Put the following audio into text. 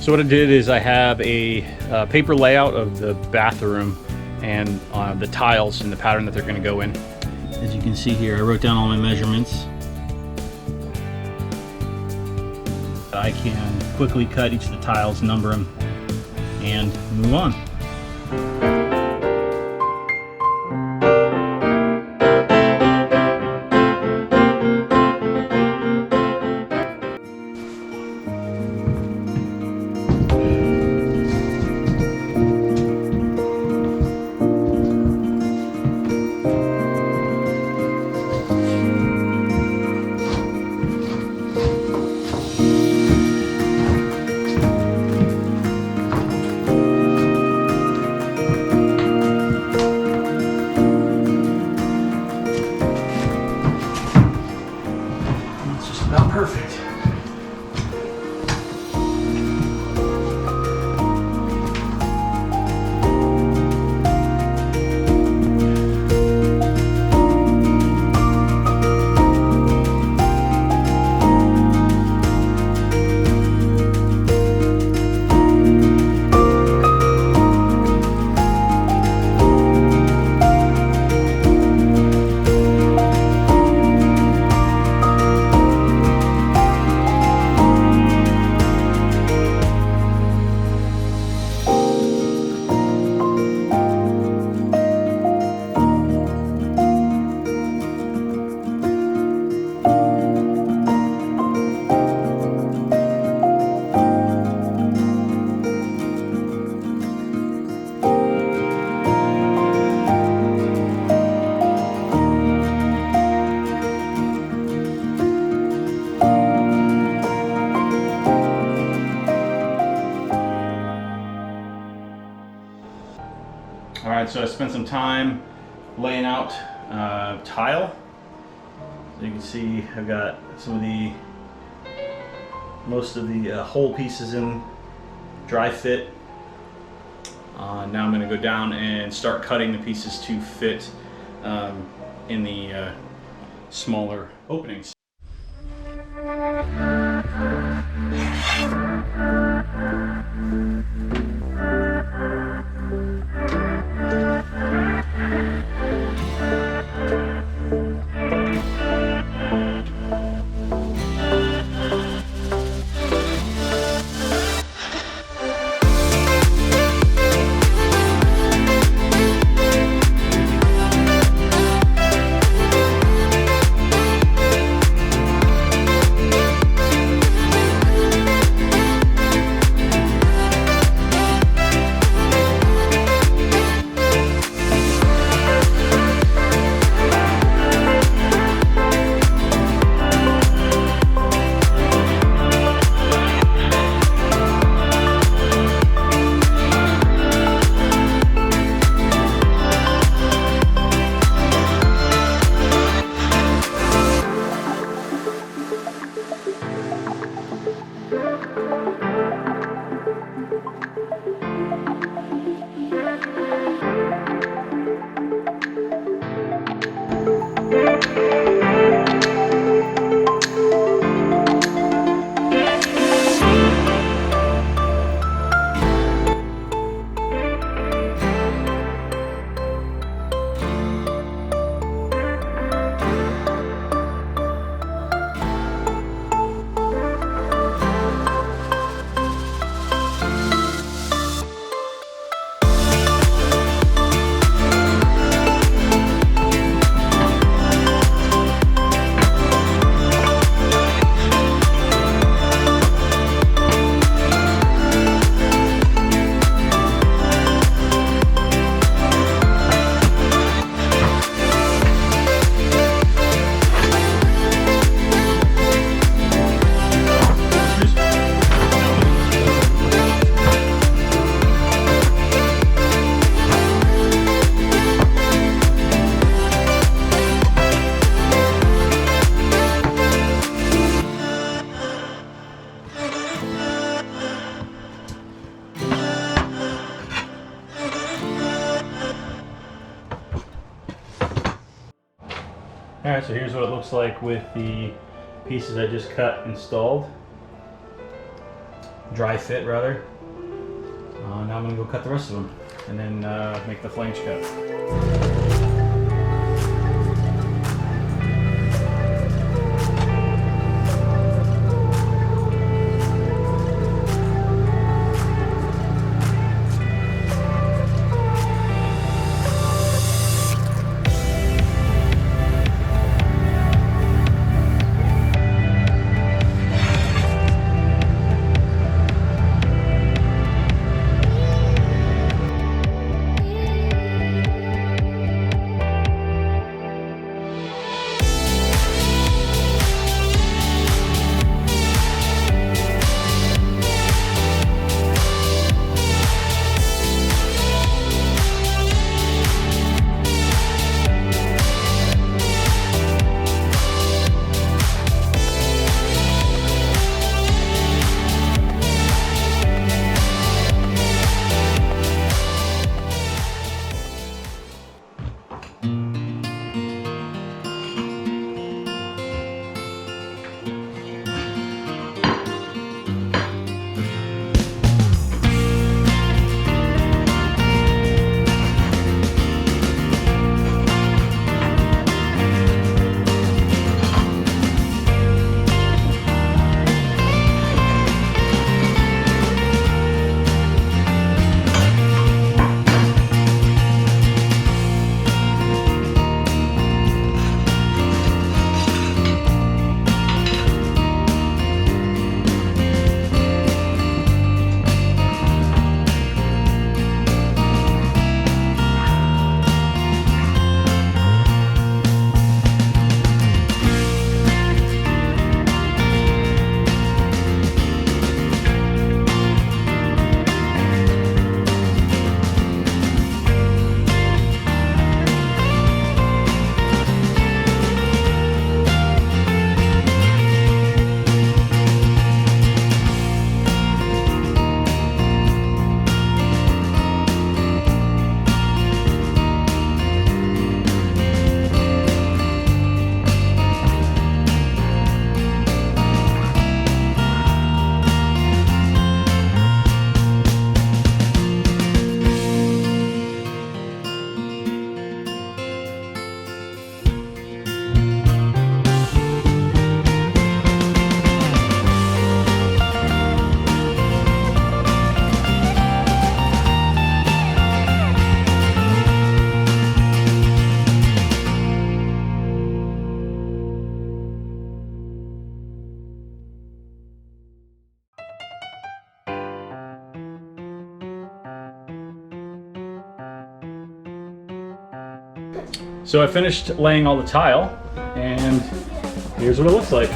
So what I did is I have a paper layout of the bathroom and the tiles and the pattern that they're going to go in. As you can see here, I wrote down all my measurements. I can quickly cut each of the tiles, number them, and move on. About perfect. All right, so I spent some time laying out tile. So you can see I've got most of the hole pieces in dry fit. Now I'm going to go down and start cutting the pieces to fit in the smaller openings. Alright, so here's what it looks like with the pieces I just cut installed. dry fit rather. Now I'm gonna go cut the rest of them and then make the flange cut. So I finished laying all the tile, and here's what it looks like.